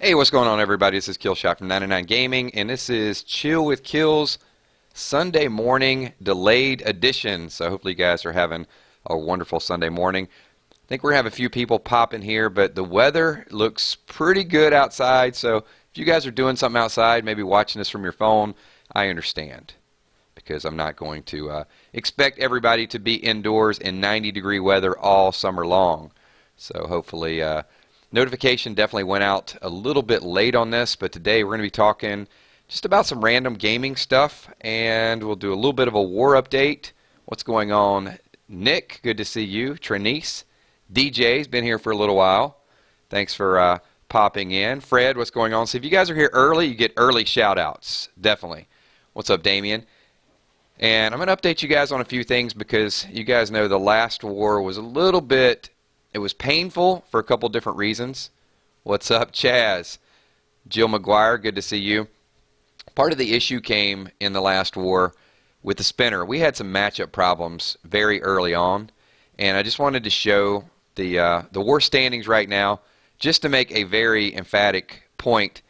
Hey, what's going on, everybody? This is KILZ from 99 Gaming, and this is Chill with KILZ Sunday morning delayed edition. So hopefully you guys are having a wonderful Sunday morning. I think we're going to have a few people pop in here, but the weather looks pretty good outside. So if you guys are doing something outside, maybe watching this from your phone, I understand. Because I'm not going to expect everybody to be indoors in 90-degree weather all summer long. So hopefully notification definitely went out a little bit late on this, but today we're going to be talking just about some random gaming stuff, and we'll do a little bit of a war update. What's going on? Nick, good to see you. Trinice, DJ's been here for a little while. Thanks for popping in. Fred, what's going on? So if you guys are here early, you get early shout-outs. Definitely. What's up, Damien? And I'm going to update you guys on a few things because you guys know the last war was a little bit, it was painful for a couple different reasons. What's up, Chaz? Jill McGuire, good to see you. Part of the issue came in the last war with the spinner. We had some matchup problems very early on, and I just wanted to show the war standings right now just to make a very emphatic point.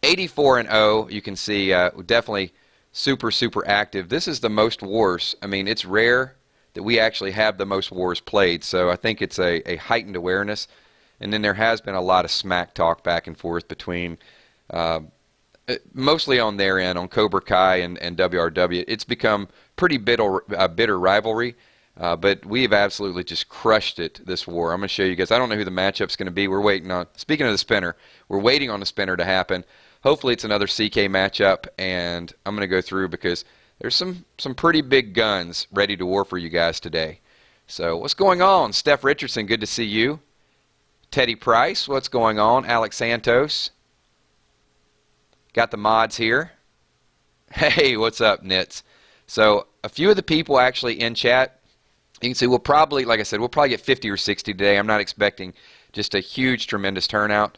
84-0, you can see definitely super active. This is the most wars. I mean, it's rare that we actually have the most wars played, so I think it's a heightened awareness. And then there has been a lot of smack talk back and forth between mostly on their end, on Cobra Kai and WRW. It's become pretty bitter rivalry, but we have absolutely just crushed it this war. I'm going to show you guys. I don't know who the matchup's going to be. We're waiting on, speaking of the spinner, we're waiting on the spinner to happen. Hopefully it's another CK matchup, and I'm going to go through because there's some pretty big guns ready to war for you guys today. So what's going on? Steph Richardson, good to see you. Teddy Price, what's going on? Alex Santos. Got the mods here. Hey, what's up, Nits? So a few of the people actually in chat, you can see we'll probably, like I said, we'll probably get 50 or 60 today. I'm not expecting just a huge, tremendous turnout.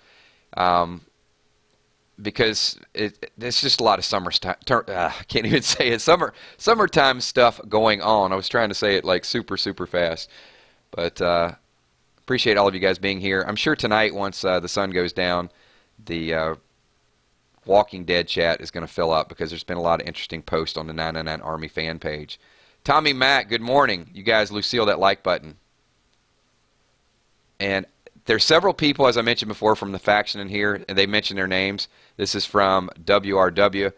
Because it's just a lot of I can't even say it. Summertime stuff going on. I was trying to say it like super fast. But appreciate all of you guys being here. I'm sure tonight, once the sun goes down, the Walking Dead chat is going to fill up because there's been a lot of interesting posts on the 999 Army fan page. Tommy Mack, good morning. You guys, Lucille, that like button. And there's several people, as I mentioned before, from the faction in here, and they mentioned their names. This is from WRW.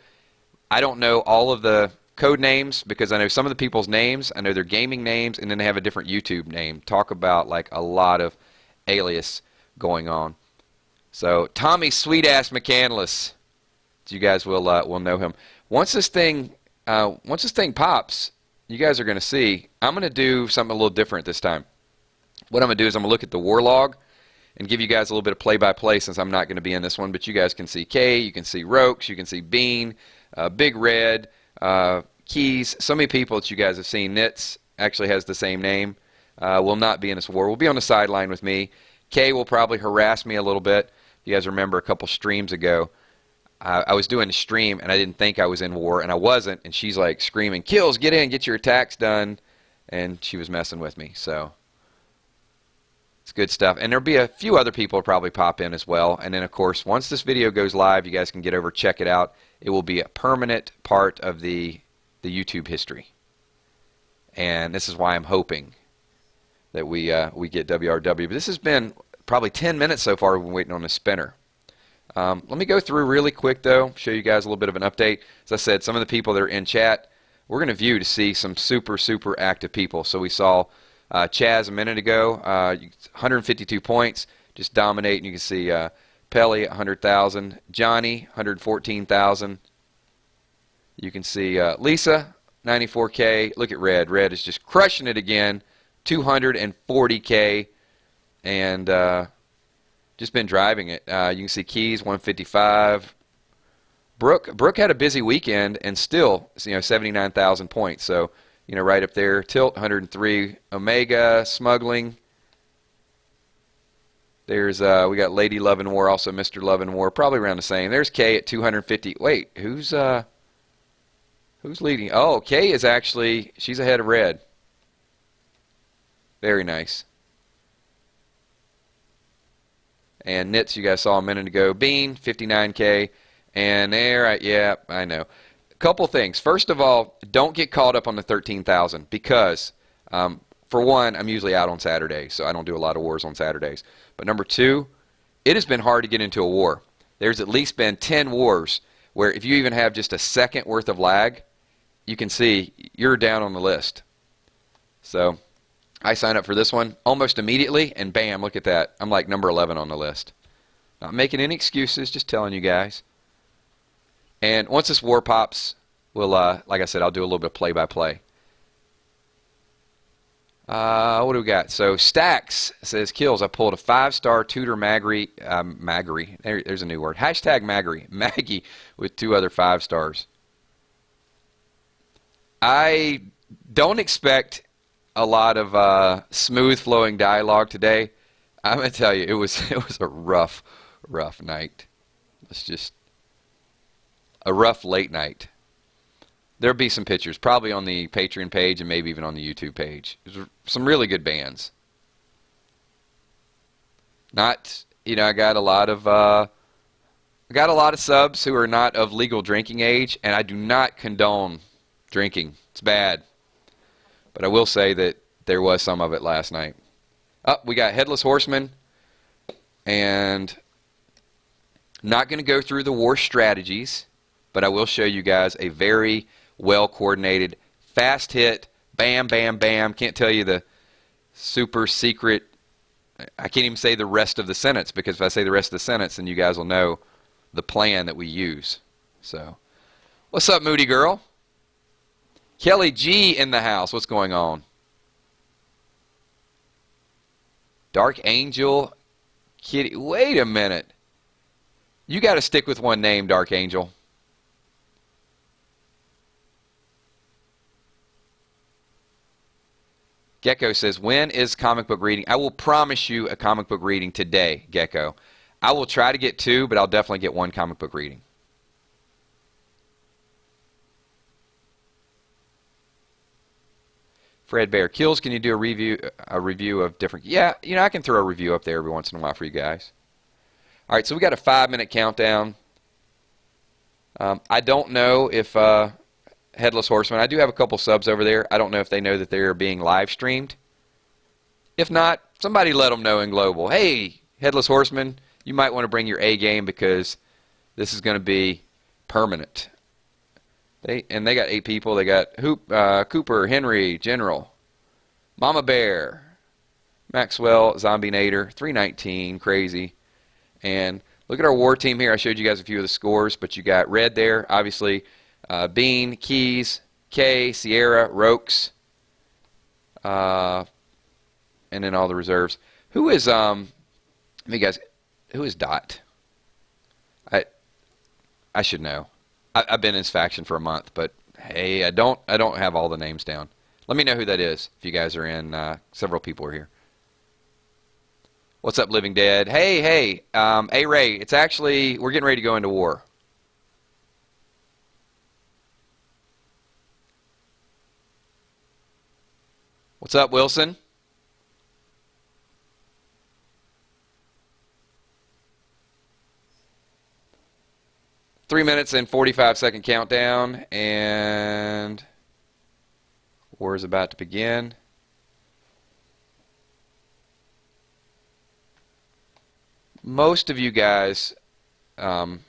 I don't know all of the code names because I know some of the people's names. I know their gaming names, and then they have a different YouTube name. Talk about like a lot of alias going on. So Tommy Sweet-Ass McCandless, you guys will know him. Once this thing pops, you guys are going to see. I'm going to do something a little different this time. What I'm going to do is I'm going to look at the war log and give you guys a little bit of play-by-play since I'm not going to be in this one. But you guys can see K, you can see Rokes, you can see Bean, Big Red, Keys. So many people that you guys have seen. Nits actually has the same name. Will not be in this war. Will be on the sideline with me. K will probably harass me a little bit. You guys remember a couple streams ago, I was doing a stream and I didn't think I was in war, and I wasn't. And she's like screaming, "KILZ, get in, get your attacks done," and she was messing with me. So it's good stuff. And there'll be a few other people probably pop in as well. And then, of course, once this video goes live, you guys can get over, check it out. It will be a permanent part of the YouTube history. And this is why I'm hoping that we get WRW. But this has been probably 10 minutes so far. We've been waiting on the spinner. Let me go through really quick, though, show you guys a little bit of an update. As I said, some of the people that are in chat, we're going to view to see some super active people. So we saw Chaz a minute ago, 152 points, just dominating. You can see Pelly at 100,000, Johnny 114,000. You can see Lisa 94K. Look at Red. Red is just crushing it again, 240K, and just been driving it. You can see Keys 155. Brooke had a busy weekend and still 79,000 points. So right up there. Tilt, 103. Omega, Smuggling. There's, we got Lady Love and War, also Mr. Love and War, probably around the same. There's K at 250. Wait, who's leading? Oh, K is actually, she's ahead of Red. Very nice. And Nits, you guys saw a minute ago. Bean, 59K. And there, yeah, I know. Couple things. First of all, don't get caught up on the 13,000 because, for one, I'm usually out on Saturdays, so I don't do a lot of wars on Saturdays. But number two, it has been hard to get into a war. There's at least been 10 wars where if you even have just a second worth of lag, you can see you're down on the list. So I signed up for this one almost immediately, and bam, look at that. I'm like number 11 on the list. Not making any excuses, just telling you guys. And once this war pops, we'll, like I said, I'll do a little bit of play-by-play. What do we got? So Stacks says, KILZ, I pulled a 5-star Tudor Maggie, there's a new word. Hashtag Maggie with 2 other 5 stars. I don't expect a lot of smooth flowing dialogue today. I'm going to tell you, it was a rough night. It's just a rough late night. There'll be some pictures, probably on the Patreon page and maybe even on the YouTube page. There's some really good bands. Not, I got a lot of subs who are not of legal drinking age, and I do not condone drinking. It's bad. But I will say that there was some of it last night. We got Headless Horseman, and not going to go through the war strategies, but I will show you guys a very well-coordinated, fast hit, bam, bam, bam. Can't tell you the super secret. I can't even say the rest of the sentence, because if I say the rest of the sentence, then you guys will know the plan that we use. So, what's up, Moody Girl? Kelly G in the house. What's going on? Dark Angel Kitty. Wait a minute. You got to stick with one name, Dark Angel. Gecko says, when is comic book reading? I will promise you a comic book reading today, Gecko. I will try to get 2, but I'll definitely get 1 comic book reading. Fred Bear, KILZ, can you do a review of different... Yeah, I can throw a review up there every once in a while for you guys. All right, so we got a 5-minute countdown. I don't know if Headless Horseman, I do have a couple subs over there. I don't know if they know that they're being live streamed. If not, somebody let them know in Global. Hey, Headless Horseman, you might want to bring your A game because this is going to be permanent. They got 8 people. They got Cooper, Henry, General, Mama Bear, Maxwell, Zombie Nader, 319, Crazy. And look at our war team here. I showed you guys a few of the scores, but you got red there, obviously. Bean, Keys, K, Sierra, Rokes, and then all the reserves. Who is who is Dot? I should know. I've been in this faction for a month, but hey, I don't have all the names down. Let me know who that is if you guys are in. Several people are here. What's up, Living Dead? Hey, A-Ray, it's actually, we're getting ready to go into war. What's up, Wilson? Three minutes and 45-second countdown, and war is about to begin. Most of you guys are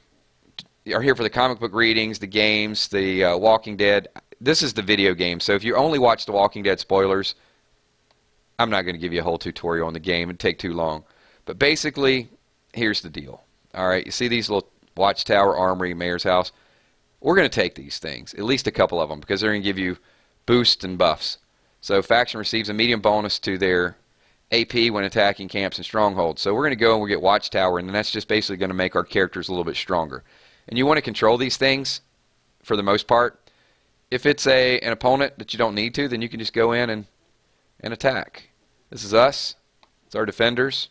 here for the comic book readings, the games, the Walking Dead. This is the video game, so if you only watch the Walking Dead spoilers, I'm not going to give you a whole tutorial on the game. It'd take too long. But basically, here's the deal. All right, you see these little Watchtower, Armory, Mayor's House? We're going to take these things, at least a couple of them, because they're going to give you boosts and buffs. So faction receives a medium bonus to their AP when attacking camps and strongholds. So we're going to go and we'll get Watchtower, and then that's just basically going to make our characters a little bit stronger. And you want to control these things for the most part. If it's an opponent that you don't need to, then you can just go in and attack. This is us. It's our defenders.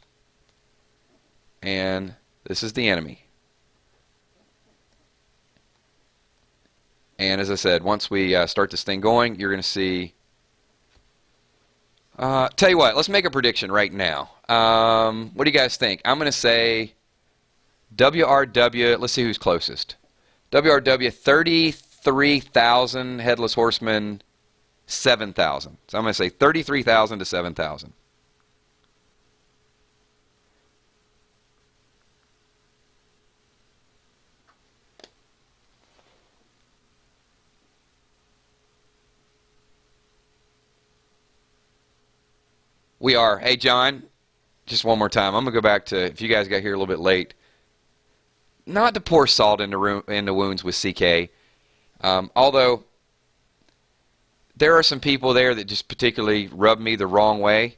And this is the enemy. And as I said, once we start this thing going, you're going to see Tell you what, let's make a prediction right now. What do you guys think? I'm going to say WRW. Let's see who's closest. WRW 33,000, Headless Horseman 7,000. So I'm going to say 33,000 to 7,000. We are. Hey, John, just one more time. I'm going to go back to, if you guys got here a little bit late, not to pour salt into wounds with CK. Although there are some people there that just particularly rub me the wrong way.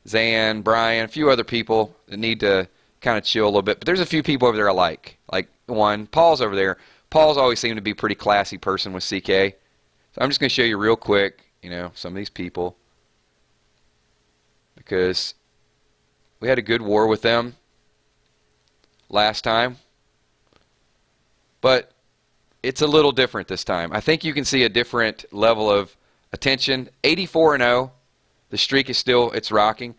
Zan, Brian, a few other people that need to kind of chill a little bit. But there's a few people over there I like. Like one, Paul's over there. Paul's always seemed to be a pretty classy person with CK. So I'm just going to show you real quick, some of these people. Because we had a good war with them last time. But it's a little different this time. I think you can see a different level of attention. 84-0. The streak is still, it's rocking.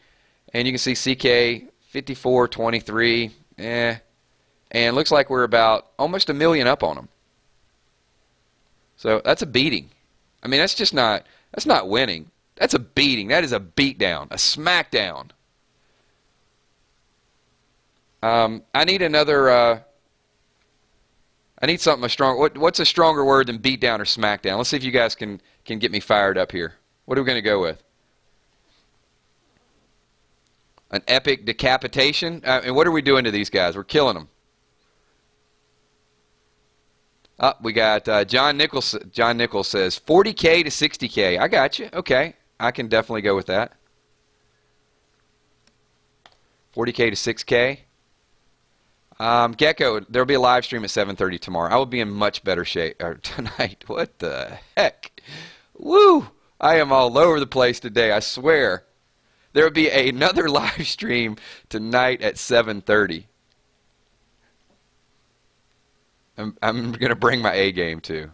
And you can see CK 54-23. And it looks like we're about almost 1 million up on them. So that's a beating. I mean, that's not winning. That's a beating. That is a beatdown, a smackdown. I need another. I need something strong. What's a stronger word than beatdown or smackdown? Let's see if you guys can get me fired up here. What are we going to go with? An epic decapitation? And what are we doing to these guys? We're killing them. We got John Nichols. John Nichols says 40K to 60K. I got you. Okay. I can definitely go with that. 40K to 6K. Gecko, there'll be a live stream at 7:30 tomorrow. I will be in much better shape tonight. What the heck? Woo! I am all over the place today, I swear. There will be another live stream tonight at 7:30. I'm going to bring my A game too.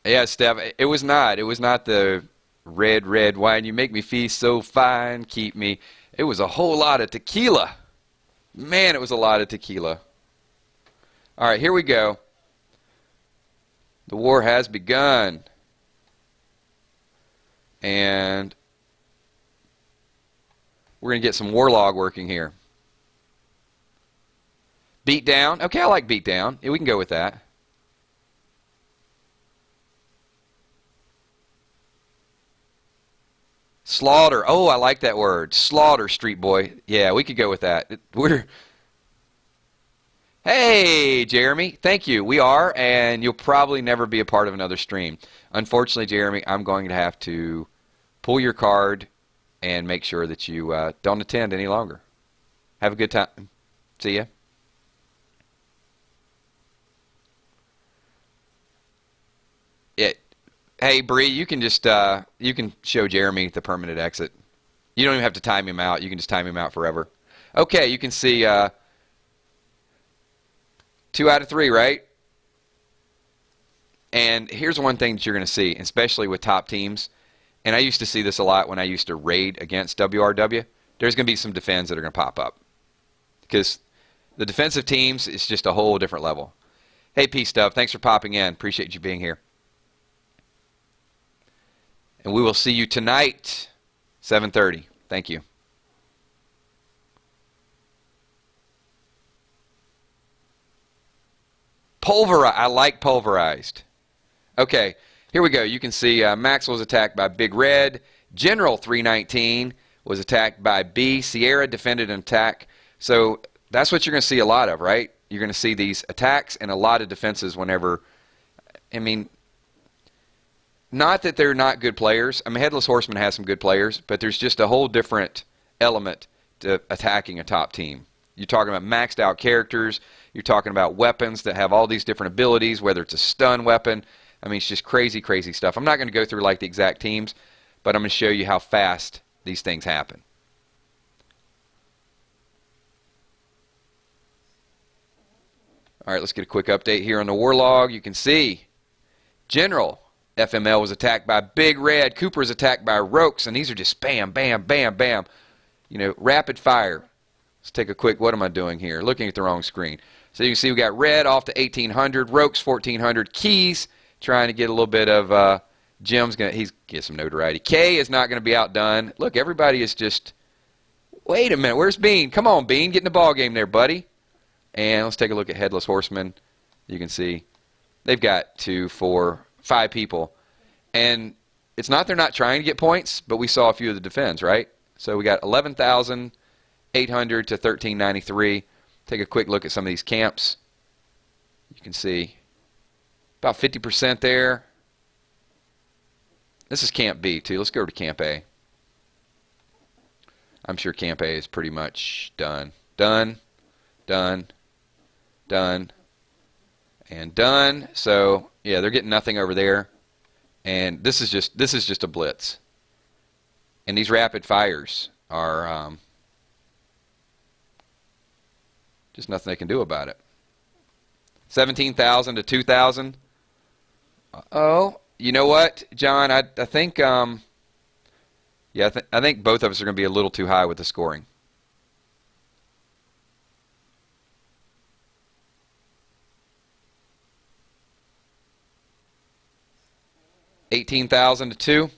Yeah, Steph, it was not the red wine. You make me feel so fine, keep me. It was a whole lot of tequila. Man, it was a lot of tequila. All right, here we go. The war has begun. And we're going to get some warlog working here. Beat down. Okay, I like beat down. Yeah, we can go with that. Slaughter. Oh, I like that word. Slaughter, street boy. Yeah, we could go with that. Hey, Jeremy. Thank you. We are, and you'll probably never be a part of another stream. Unfortunately, Jeremy, I'm going to have to pull your card and make sure that you don't attend any longer. Have a good time. See ya. Hey, Bree, you can just you can show Jeremy the permanent exit. You don't even have to time him out. You can just time him out forever. Okay, you can see 2 out of 3, right? And here's one thing that you're going to see, especially with top teams. And I used to see this a lot when I used to raid against WRW. There's going to be some defends that are going to pop up. Because the defensive teams is just a whole different level. Hey, P-Stuff, thanks for popping in. Appreciate you being here. And we will see you tonight, 7:30. Thank you. Pulverized. I like pulverized. Okay, here we go. You can see Max was attacked by Big Red. General 319 was attacked by B. Sierra defended an attack. So that's what you're going to see a lot of, right? You're going to see these attacks and a lot of defenses whenever, I mean, not that they're not good players. I mean, Headless Horseman has some good players, but there's just a whole different element to attacking a top team. You're talking about maxed out characters. You're talking about weapons that have all these different abilities, whether it's a stun weapon. I mean, it's just crazy, crazy stuff. I'm not going to go through like the exact teams, but I'm going to show you how fast these things happen. All right, let's get a quick update here on the war log. You can see General FML was attacked by Big Red. Cooper's attacked by Rokes, and these are just bam, bam, bam, bam. You know, rapid fire. Let's take a quick, what am I doing here? Looking at the wrong screen. So you can see we got Red off to 1,800, Rokes 1,400, KILZ trying to get a little bit of, Jim's he's get some notoriety. K is not going to be outdone. Look, everybody is just, wait a minute, where's Bean? Come on, Bean, get in the ball game there, buddy. And let's take a look at Headless Horseman. You can see they've got 2, 4, 5 people. And it's not they're not trying to get points, but we saw a few of the defends, right? So we got 11,800 to 1,393. Take a quick look at some of these camps. You can see about 50% there. This is Camp B, too. Let's go to Camp A. I'm sure Camp A is pretty much done. Done, done, done, and done. So, yeah, they're getting nothing over there. And this is just a blitz. And these rapid fires are just nothing they can do about it. 17,000 to 2,000. Oh, you know what, John? I think yeah, I think both of us are going to be a little too high with the scoring. $18,000 to 2.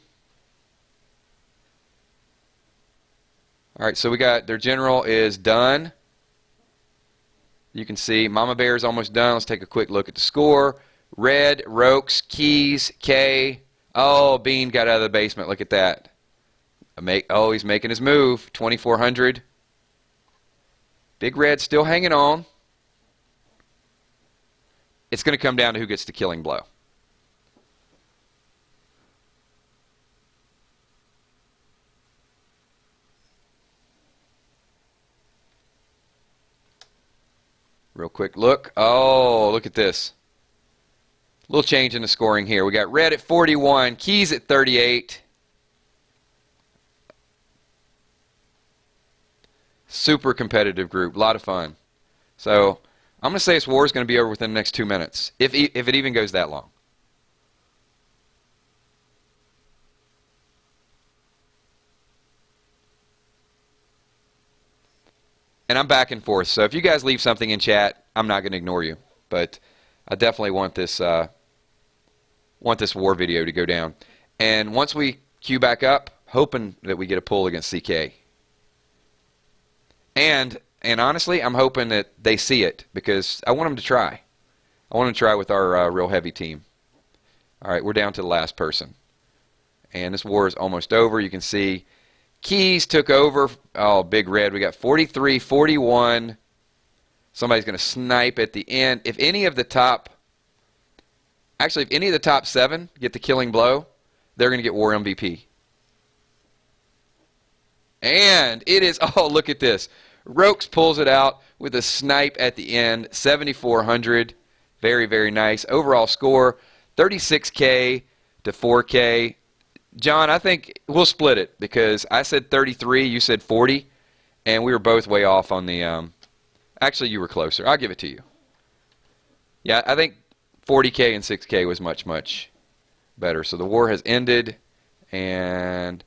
All right, so we got their general is done. You can see Mama Bear is almost done. Let's take a quick look at the score. Red, Rokes, KILZ, K. Oh, Bean got out of the basement. Look at that. Oh, he's making his move. 2,400. Big Red still hanging on. It's going to come down to who gets the killing blow. Real quick look. Oh, look at this. Little change in the scoring here. We got Red at 41, KILZ at 38. Super competitive group. A lot of fun. So I'm going to say this war is going to be over within the next 2 minutes, if it even goes that long. And I'm back and forth. So if you guys leave something in chat, I'm not going to ignore you. But I definitely want this war video to go down. And once we queue back up, hoping that we get a pull against CK. And honestly, I'm hoping that they see it because I want them to try. I want them to try with our real heavy team. All right, we're down to the last person. And this war is almost over. You can see KILZ took over. Oh, Big Red. We got 43, 41. Somebody's going to snipe at the end. If any of the top 7 get the killing blow, they're going to get war MVP. And it is, oh, look at this. Rokes pulls it out with a snipe at the end, 7,400. Very, very nice. Overall score, 36K to 4K. John, I think we'll split it because I said 33, you said 40, and we were both way off on the actually, you were closer. I'll give it to you. Yeah, I think 40K and 6K was much, much better. So the war has ended, and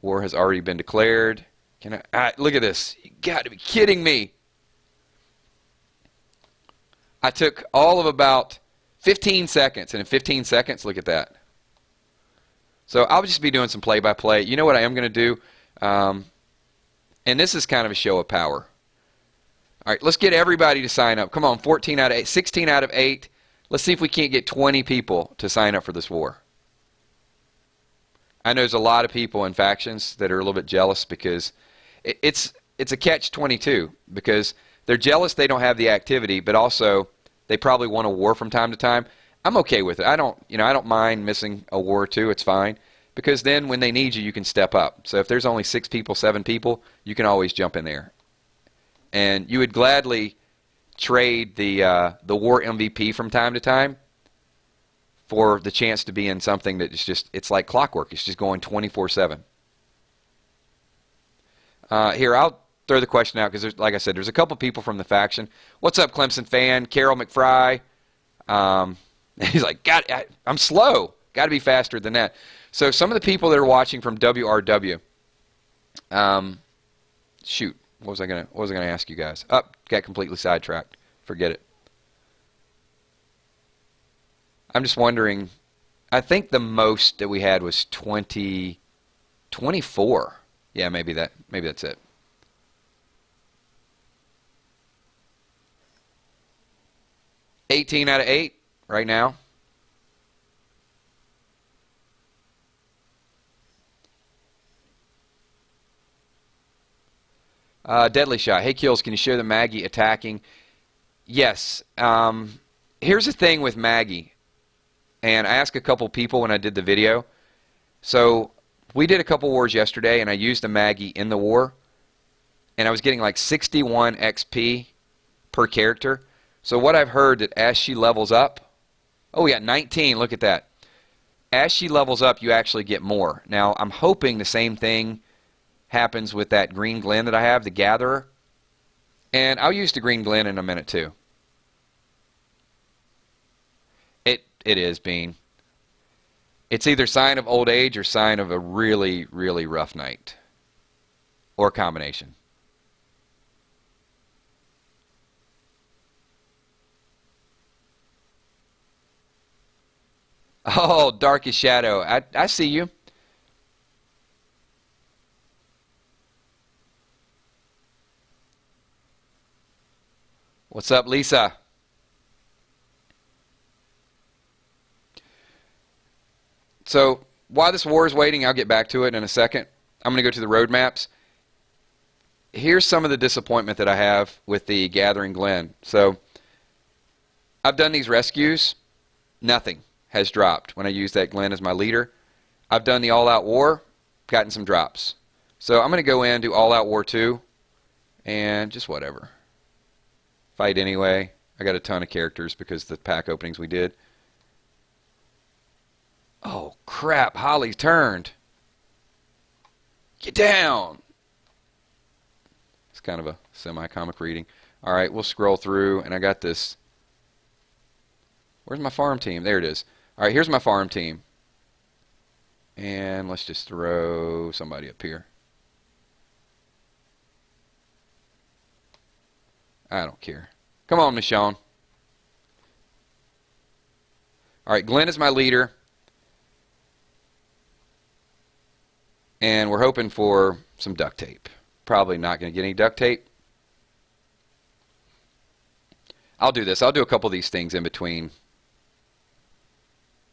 war has already been declared. Look at this. You got to be kidding me. I took all of about 15 seconds, and in 15 seconds, look at that. So I'll just be doing some play-by-play. You know what I am going to do? And this is kind of a show of power. All right, let's get everybody to sign up. Come on, 14 out of 8, 16 out of 8. Let's see if we can't get 20 people to sign up for this war. I know there's a lot of people in factions that are a little bit jealous because it's a catch-22 because they're jealous they don't have the activity, but also they probably want a war from time to time. I'm okay with it. I don't mind missing a war or two. It's fine because then when they need you, you can step up. So if there's only 6 people, 7 people, you can always jump in there. And you would gladly trade the war MVP from time to time for the chance to be in something that is just, it's like clockwork. It's just going 24/7. Here, I'll throw the question out because, like I said, there's a couple people from the faction. What's up, Clemson fan? Carol McFry. He's like, God, I'm slow. Got to be faster than that. So some of the people that are watching from WRW, shoot, what was I gonna ask you guys? Got completely sidetracked. Forget it. I'm just wondering. I think the most that we had was 24. Yeah, maybe that's it. $18 out of 8 right now. Deadly Shot. Hey, KILZ, can you show the Maggie attacking? Yes. Here's the thing with Maggie. And I asked a couple people when I did the video. So we did a couple wars yesterday, and I used a Maggie in the war. And I was getting like 61 XP per character. So what I've heard that as she levels up, oh, we got 19. Look at that. As she levels up, you actually get more. Now, I'm hoping the same thing happens with that green Glen that I have, the Gatherer. And I'll use the green Glen in a minute too. It is, Bean. It's either sign of old age or sign of a really, really rough night. Or a combination. Oh, Darkest Shadow. I see you. What's up, Lisa? So, while this war is waiting, I'll get back to it in a second. I'm going to go to the roadmaps. Here's some of the disappointment that I have with the Gathering Glen. So, I've done these rescues. Nothing has dropped when I use that Glen as my leader. I've done the All-Out War. Gotten some drops. So, I'm going to go in and do All-Out War 2. And just whatever. Fight anyway. I got a ton of characters because the pack openings we did. Oh, crap. Holly turned. Get down. It's kind of a semi-comic reading. All right, we'll scroll through, and I got this. Where's my farm team? There it is. All right, here's my farm team. And let's just throw somebody up here. I don't care. Come on, Michonne. All right, Glenn is my leader. And we're hoping for some duct tape. Probably not going to get any duct tape. I'll do this. I'll do a couple of these things in between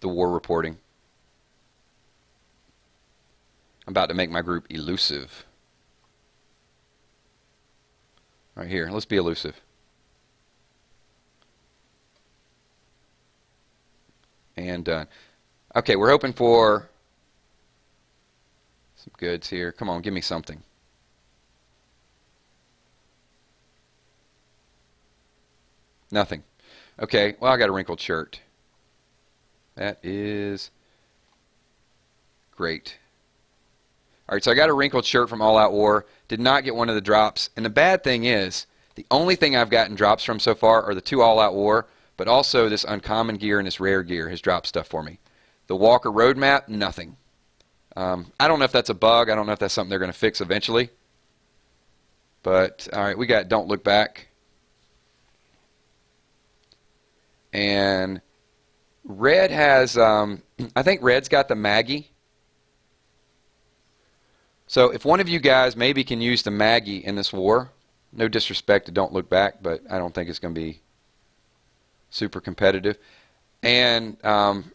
the war reporting. I'm about to make my group elusive. Right here. Let's be elusive. And done. Okay, we're hoping for some goods here. Come on, give me something. Nothing. Okay, well, I got a wrinkled shirt. That is great. All right, so I got a wrinkled shirt from All Out War. Did not get one of the drops. And the bad thing is, the only thing I've gotten drops from so far are the 2 All Out War, but also this uncommon gear and this rare gear has dropped stuff for me. The Walker Roadmap, nothing. I don't know if that's a bug. I don't know if that's something they're going to fix eventually. But, all right, we got Don't Look Back. And Red has, I think Red's got the Maggie. So if one of you guys maybe can use the Maggie in this war, no disrespect to Don't Look Back, but I don't think it's going to be super competitive. And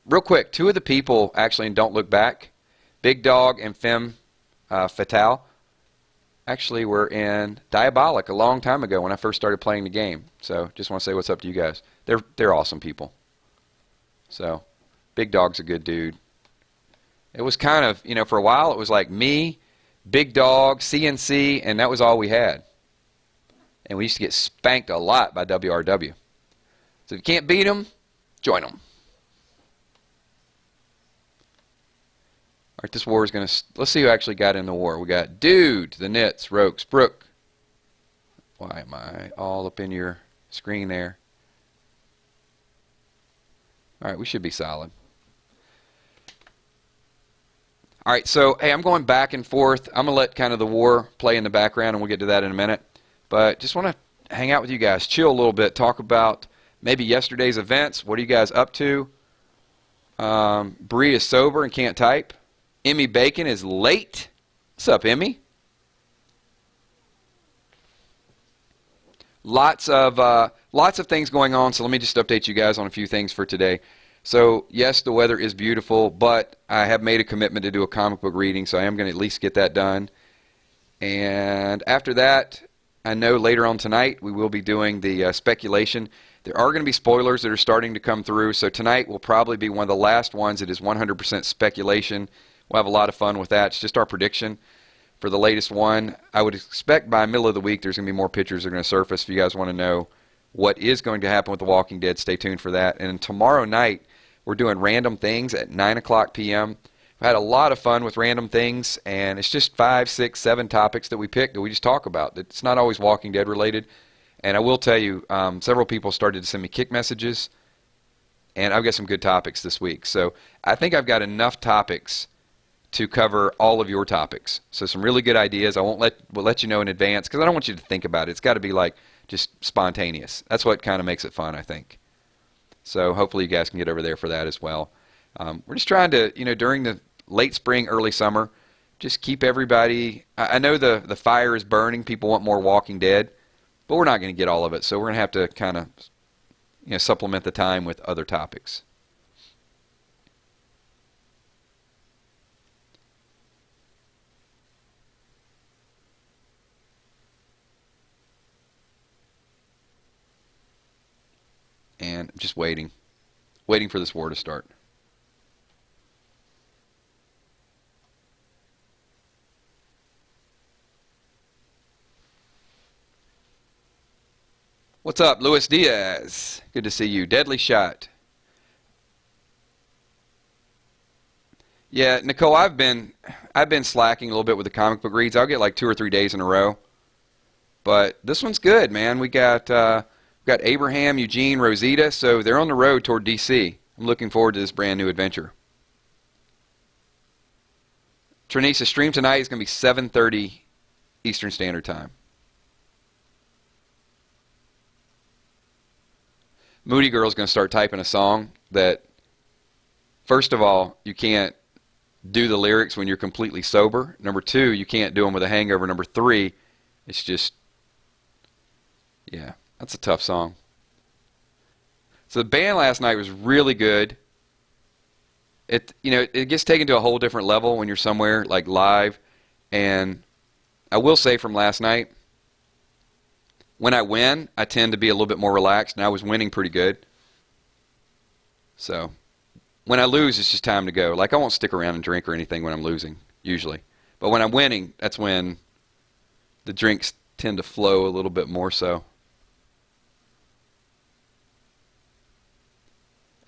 real quick, 2 of the people actually in Don't Look Back, Big Dog and Femme Fatale, actually were in Diabolic a long time ago when I first started playing the game. So just want to say what's up to you guys. They're awesome people. So Big Dog's a good dude. It was kind of, you know, for a while it was like me, Big Dog, CNC, and that was all we had. And we used to get spanked a lot by WRW. So if you can't beat them, join them. All right, this war is going to... Let's see who actually got in the war. We got Dude, the Nits, Rokes, Brook. Why am I all up in your screen there? All right, we should be solid. All right, so hey, I'm going back and forth. I'm gonna let kind of the war play in the background, and we'll get to that in a minute. But just want to hang out with you guys, chill a little bit, talk about maybe yesterday's events. What are you guys up to? Bree is sober and can't type. Emmy Bacon is late. What's up, Emmy? Lots of things going on. So let me just update you guys on a few things for today. So yes, the weather is beautiful, but I have made a commitment to do a comic book reading, so I am going to at least get that done. And after that, I know later on tonight we will be doing the speculation. There are going to be spoilers that are starting to come through, so tonight will probably be one of the last ones that is 100% speculation. We'll have a lot of fun with that. It's just our prediction for the latest one. I would expect by middle of the week there's going to be more pictures that are going to surface. If you guys want to know what is going to happen with The Walking Dead, stay tuned for that. And tomorrow night, we're doing Random Things at 9 o'clock p.m. I've had a lot of fun with Random Things, and it's just 5, 6, 7 topics that we pick that we just talk about. It's not always Walking Dead related. And I will tell you, several people started to send me kick messages, and I've got some good topics this week. So I think I've got enough topics to cover all of your topics. So some really good ideas. We'll let you know in advance, because I don't want you to think about it. It's got to be like just spontaneous. That's what kind of makes it fun, I think. So hopefully you guys can get over there for that as well. We're just trying to, during the late spring, early summer, just keep everybody. I know the fire is burning. People want more Walking Dead, but we're not going to get all of it. So we're going to have to kind of, supplement the time with other topics. And I'm just waiting for this war to start. What's up, Luis Diaz? Good to see you. Deadly Shot. Yeah, Nicole, I've been slacking a little bit with the comic book reads. I'll get like 2 or 3 days in a row. But this one's good, man. We got Abraham, Eugene, Rosita, so they're on the road toward D.C. I'm looking forward to this brand new adventure. Trinisa, stream tonight is going to be 7:30 Eastern Standard Time. Moody Girl's going to start typing a song that, first of all, you can't do the lyrics when you're completely sober. Number 2, you can't do them with a hangover. Number 3, it's just, yeah, that's a tough song. So the band last night was really good. It gets taken to a whole different level when you're somewhere like live. And I will say from last night, when I win, I tend to be a little bit more relaxed, and I was winning pretty good. So when I lose, it's just time to go. Like, I won't stick around and drink or anything when I'm losing, usually. But when I'm winning, that's when the drinks tend to flow a little bit more so.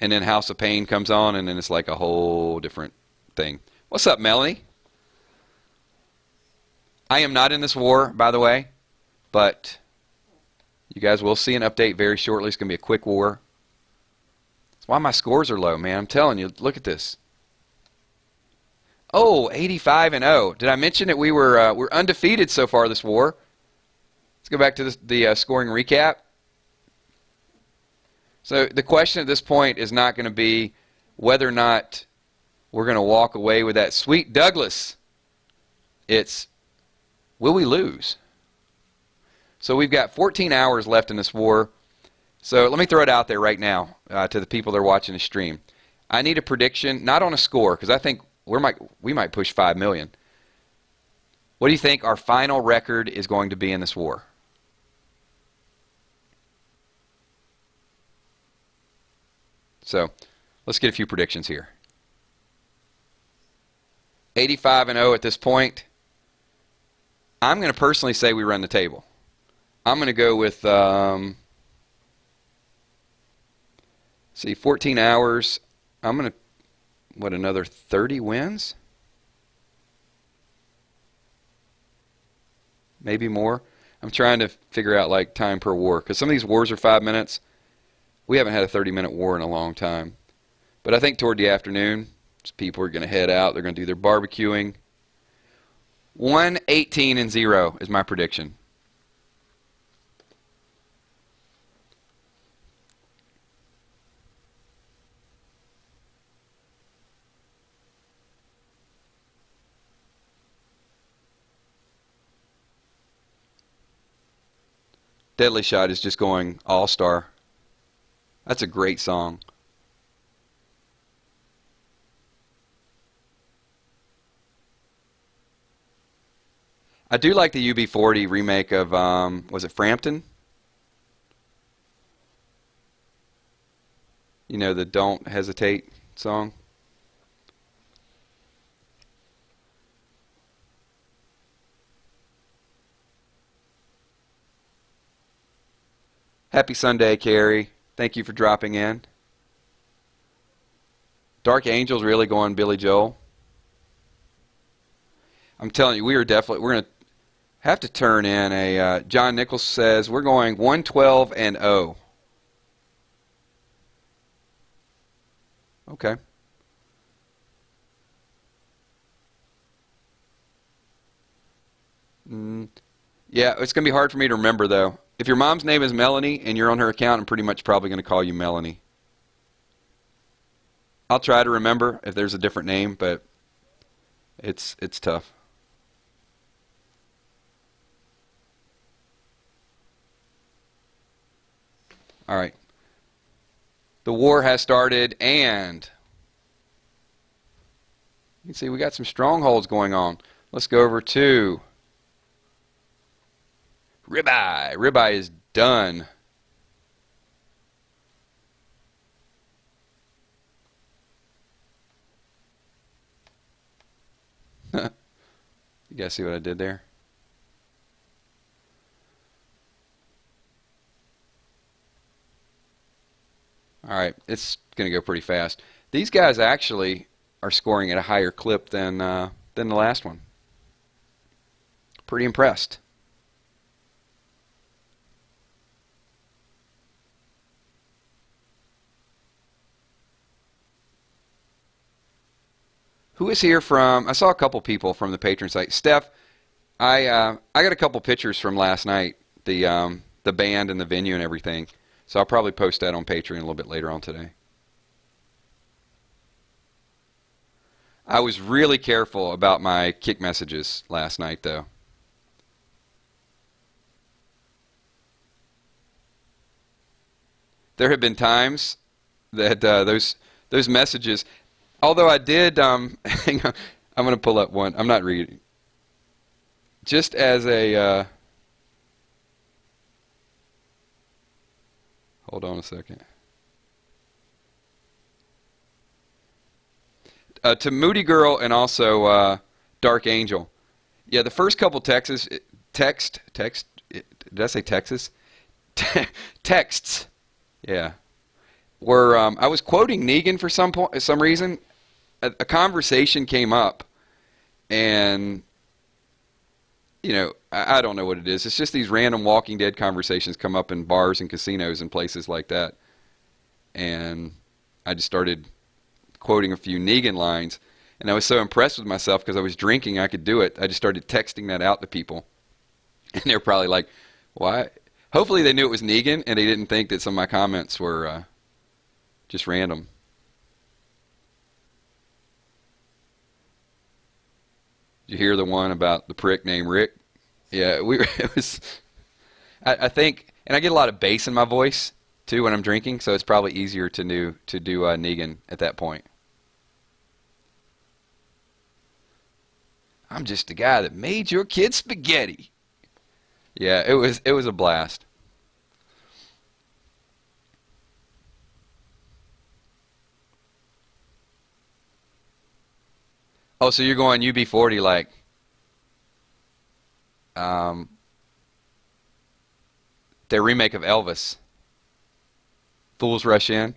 And then House of Pain comes on, and then it's like a whole different thing. What's up, Melanie? I am not in this war, by the way, but you guys will see an update very shortly. It's going to be a quick war. That's why my scores are low, man. I'm telling you, look at this. Oh, 85-0. Did I mention that we're undefeated so far this war? Let's go back to the scoring recap. So the question at this point is not going to be whether or not we're going to walk away with that sweet Douglas. It's, will we lose? So we've got 14 hours left in this war. So let me throw it out there right now to the people that are watching the stream. I need a prediction, not on a score, because I think we might push 5 million. What do you think our final record is going to be in this war? So let's get a few predictions here. 85-0 at this point. I'm going to personally say we run the table. I'm going to go with, 14 hours. I'm going to, another 30 wins? Maybe more. I'm trying to figure out like time per war, because some of these wars are 5 minutes. We haven't had a 30-minute war in a long time. But I think toward the afternoon, People are going to head out. They're going to do their barbecuing. 1-18-0 is my prediction. Deadly Shot is just going all-star. That's a great song. I do like the UB40 remake of, was it Frampton? You know, the Don't Hesitate song. Happy Sunday, Carrie. Thank you for dropping in. Dark Angel's really going Billy Joel. I'm telling you, we're going to have to turn in a, John Nichols says, we're going 112-0. Okay. Yeah, it's going to be hard for me to remember, though. If your mom's name is Melanie and you're on her account, I'm pretty much probably going to call you Melanie. I'll try to remember if there's a different name, but it's tough. All right. The war has started, and you can see we got some strongholds going on. Let's go over to Ribeye. Ribeye is done. You guys see what I did there? All right, it's going to go pretty fast. These guys actually are scoring at a higher clip than the last one. Pretty impressed. Who is here from? I saw a couple people from the patron site. Steph, I got a couple pictures from last night, the band and the venue and everything. So I'll probably post that on Patreon a little bit later on today. I was really careful about my kick messages last night, though. There have been times that those messages, although I did, hang on, I'm going to pull up one. I'm not reading. Just as a, hold on a second. To Moody Girl and also Dark Angel. Yeah, the first couple texts, did I say Texas? Texts, yeah, were, I was quoting Negan for some reason. A conversation came up, and, you know, I don't know what it is. It's just these random Walking Dead conversations come up in bars and casinos and places like that. And I just started quoting a few Negan lines, and I was so impressed with myself because I was drinking, I could do it. I just started texting that out to people, and they're probably like, "Why?" Hopefully, they knew it was Negan, and they didn't think that some of my comments were just random. Did you hear the one about the prick named Rick? Yeah, it was. I think, and I get a lot of bass in my voice too when I'm drinking, so it's probably easier to do Negan at that point. I'm just the guy that made your kid spaghetti. Yeah, it was a blast. Oh, so you're going UB40 like um, their remake of Elvis. Fools Rush In.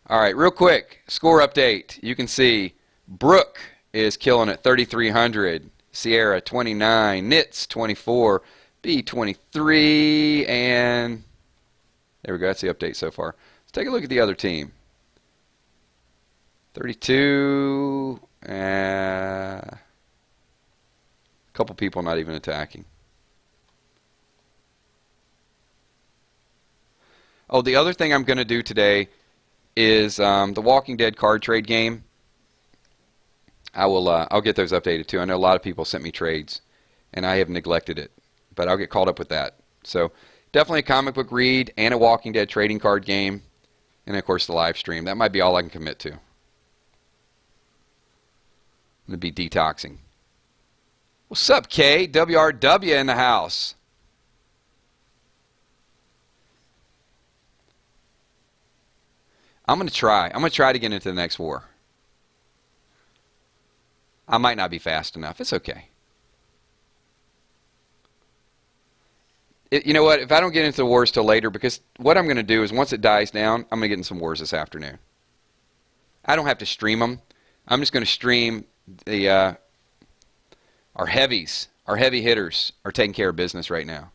All right, real quick, score update. You can see Brooke is killing it, 3,300. Sierra, 29. Nitz, 24. B, 23. And there we go. That's the update so far. Let's take a look at the other team. 32. A couple people not even attacking. Oh, the other thing I'm going to do today is the Walking Dead card trade game. I'll get those updated too. I know a lot of people sent me trades, and I have neglected it, but I'll get caught up with that. So definitely a comic book read and a Walking Dead trading card game, and of course the live stream. That might be all I can commit to. I'm going to be detoxing. What's up, K? WRW in the house. I'm going to try. I'm going to try to get into the next war. I might not be fast enough. It's okay. You know what? If I don't get into the wars till later, because what I'm going to do is once it dies down, I'm going to get in some wars this afternoon. I don't have to stream them. I'm just going to stream the our heavies. Our heavy hitters are taking care of business right now.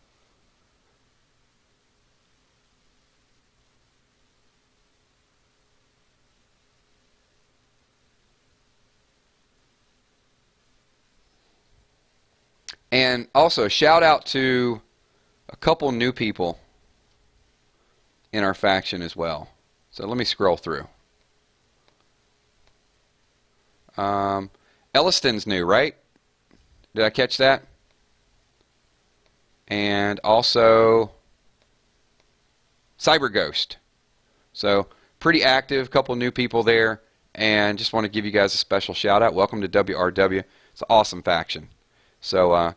And also, shout out to a couple new people in our faction as well. So let me scroll through. Elliston's new, right? Did I catch that? And also Cyber Ghost. So pretty active, couple new people there, and just want to give you guys a special shout out. Welcome to WRW. It's an awesome faction. So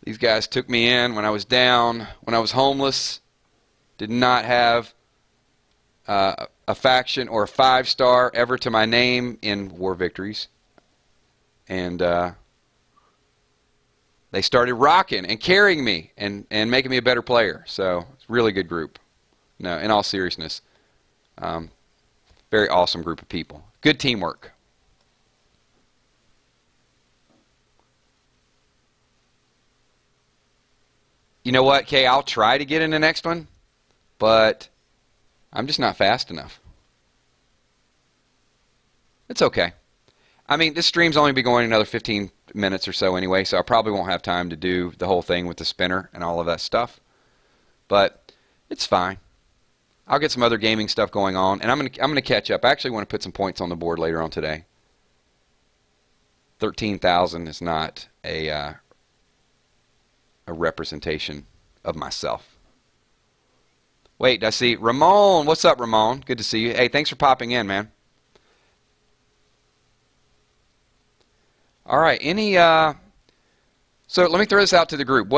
these guys took me in when I was down, when I was homeless, did not have a faction or a 5-star ever to my name in war victories. And they started rocking and carrying me and making me a better player. So it's a really good group. No, in all seriousness, very awesome group of people. Good teamwork. You know what, Kay? I'll try to get in the next one, but I'm just not fast enough. It's okay. I mean, this stream's only be going another 15 minutes or so anyway, so I probably won't have time to do the whole thing with the spinner and all of that stuff. But it's fine. I'll get some other gaming stuff going on, and I'm gonna catch up. I actually want to put some points on the board later on today. 13,000 is not a representation of myself. Wait, I see Ramon. What's up, Ramon? Good to see you. Hey, thanks for popping in, man. All right, so let me throw this out to the group.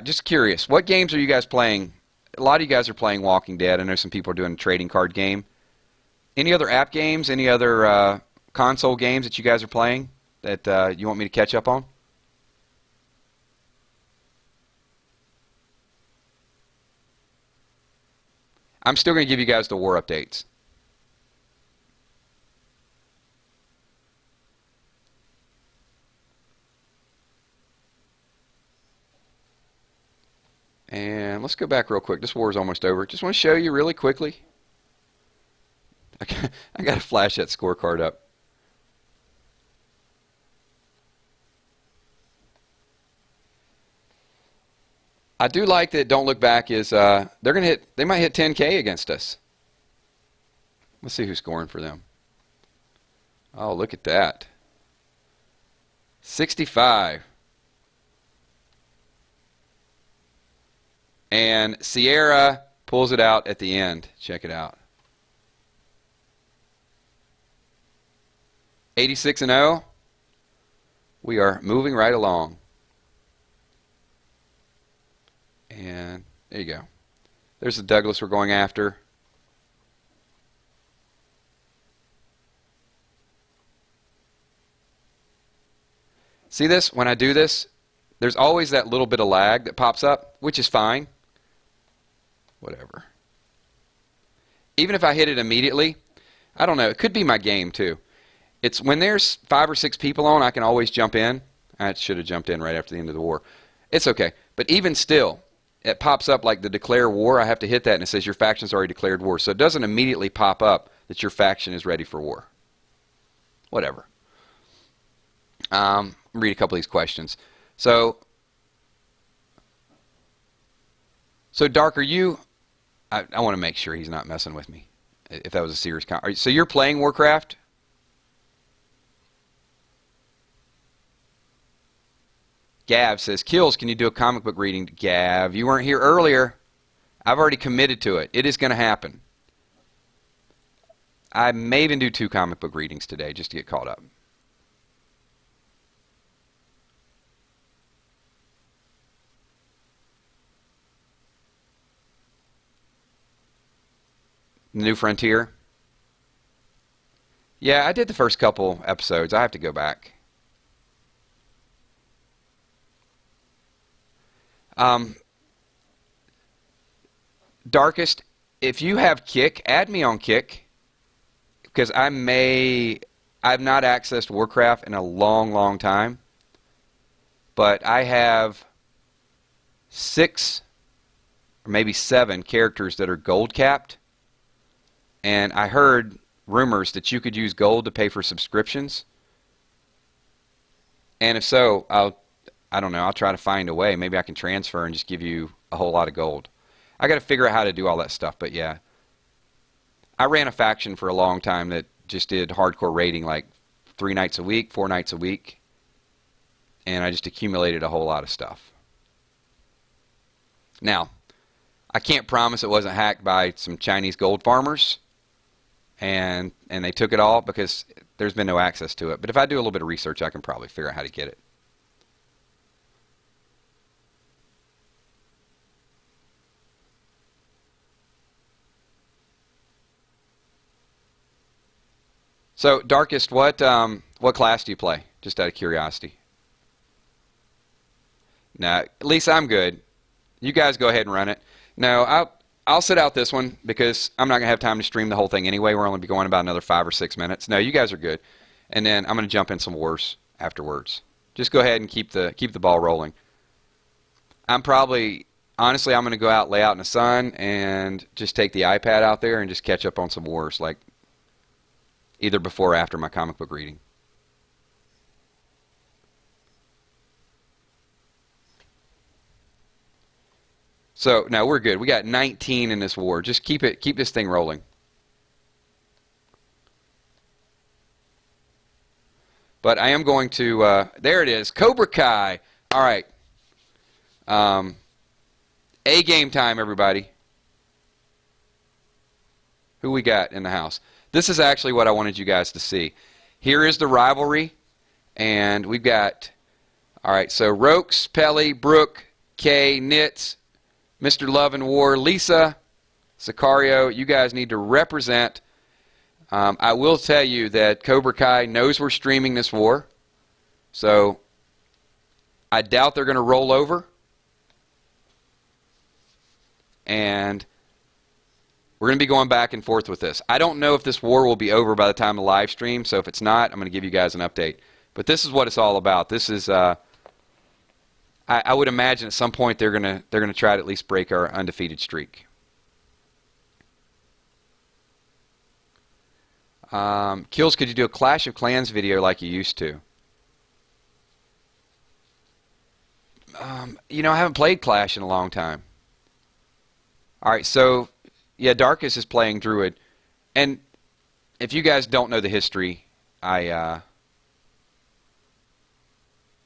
Just curious, what games are you guys playing? A lot of you guys are playing Walking Dead. I know some people are doing a trading card game. Any other app games? Any other console games that you guys are playing that you want me to catch up on? I'm still going to give you guys the war updates. And let's go back real quick. This war is almost over. Just want to show you really quickly. I got to flash that scorecard up. I do like that Don't Look Back is they might hit 10K against us. Let's see who's scoring for them. Oh, look at that. 65. And Sierra pulls it out at the end. Check it out. 86-0. We are moving right along. And there you go. There's the Douglas we're going after. See this? When I do this, there's always that little bit of lag that pops up, which is fine. Whatever. Even if I hit it immediately, I don't know. It could be my game too. It's when there's 5 or 6 people on, I can always jump in. I should have jumped in right after the end of the war. It's okay. But even still, it pops up like the declare war. I have to hit that and it says your faction's already declared war. So it doesn't immediately pop up that your faction is ready for war. whatever. Read a couple of these questions. So Dark, are you... I want to make sure he's not messing with me. If that was a serious... So you're playing Warcraft? Gav says, KILZ, can you do a comic book reading? Gav, you weren't here earlier. I've already committed to it. It is going to happen. I may even do 2 comic book readings today just to get caught up. New Frontier? Yeah, I did the first couple episodes. I have to go back. Darkest, if you have Kick, add me on Kick. Because I've not accessed Warcraft in a long, long time. But I have 6 or maybe 7 characters that are gold capped. And I heard rumors that you could use gold to pay for subscriptions. And if so, I don't know, I'll try to find a way. Maybe I can transfer and just give you a whole lot of gold. I got to figure out how to do all that stuff, but yeah. I ran a faction for a long time that just did hardcore raiding like 3 nights a week, 4 nights a week. And I just accumulated a whole lot of stuff. Now, I can't promise it wasn't hacked by some Chinese gold farmers. And they took it all because there's been no access to it. But if I do a little bit of research, I can probably figure out how to get it. So, Darkest, what class do you play? Just out of curiosity. Now, at least I'm good. You guys go ahead and run it. No, I'll sit out this one because I'm not going to have time to stream the whole thing anyway. We're only going about another 5 or 6 minutes. No, you guys are good. And then I'm going to jump in some wars afterwards. Just go ahead and keep the ball rolling. Honestly, I'm going to go out, lay out in the sun, and just take the iPad out there and just catch up on some wars, like either before or after my comic book reading. So, no, we're good. We got 19 in this war. Just keep this thing rolling. But I am going to, there it is, Cobra Kai. All right. A game time, everybody. Who we got in the house? This is actually what I wanted you guys to see. Here is the rivalry, and we've got, all right, so Rokes, Pelly, Brooke, Kay, Nitz, Mr. Love and War, Lisa, Sicario, you guys need to represent. I will tell you that Cobra Kai knows we're streaming this war, so I doubt they're going to roll over. And we're going to be going back and forth with this. I don't know if this war will be over by the time of the live stream, so if it's not, I'm going to give you guys an update. But this is what it's all about. This is... I would imagine at some point they're gonna try to at least break our undefeated streak. KILZ, could you do a Clash of Clans video like you used to? You know, I haven't played Clash in a long time. All right, so yeah, Darkest is playing Druid, and if you guys don't know the history, I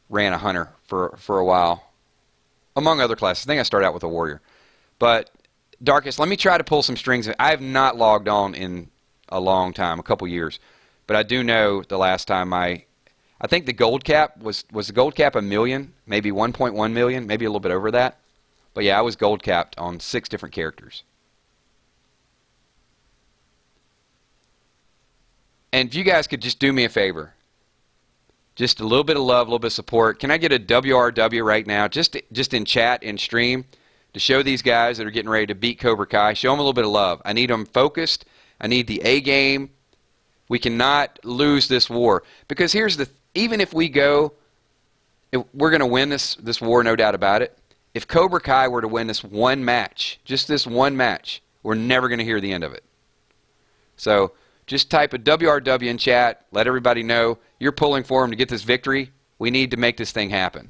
ran a hunter for a while, among other classes. I think I started out with a warrior. But Darkest, let me try to pull some strings. I have not logged on in a long time, a couple years. But I do know the last time I think the gold cap was the gold cap 1 million, maybe 1.1 million, maybe a little bit over that. But yeah, I was gold capped on 6 different characters. And if you guys could just do me a favor, just a little bit of love, a little bit of support. Can I get a WRW right now, just in chat and stream, to show these guys that are getting ready to beat Cobra Kai? Show them a little bit of love. I need them focused. I need the A game. We cannot lose this war. Because here's even if we go, we're going to win this war, no doubt about it. If Cobra Kai were to win this one match, just this one match, we're never going to hear the end of it. So just type a WRW in chat. Let everybody know you're pulling for them to get this victory. We need to make this thing happen.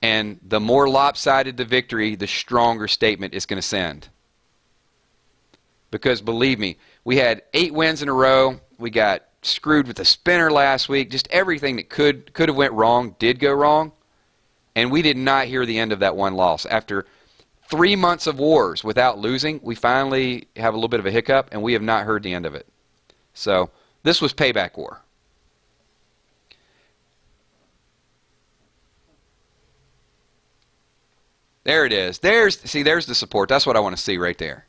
And the more lopsided the victory, the stronger statement it's going to send. Because believe me, we had 8 wins in a row. We got screwed with the spinner last week. Just everything that could have went wrong did go wrong. And we did not hear the end of that one loss. After 3 months of wars without losing, we finally have a little bit of a hiccup, and we have not heard the end of it. So this was payback war. There it is. There's the support. That's what I want to see right there.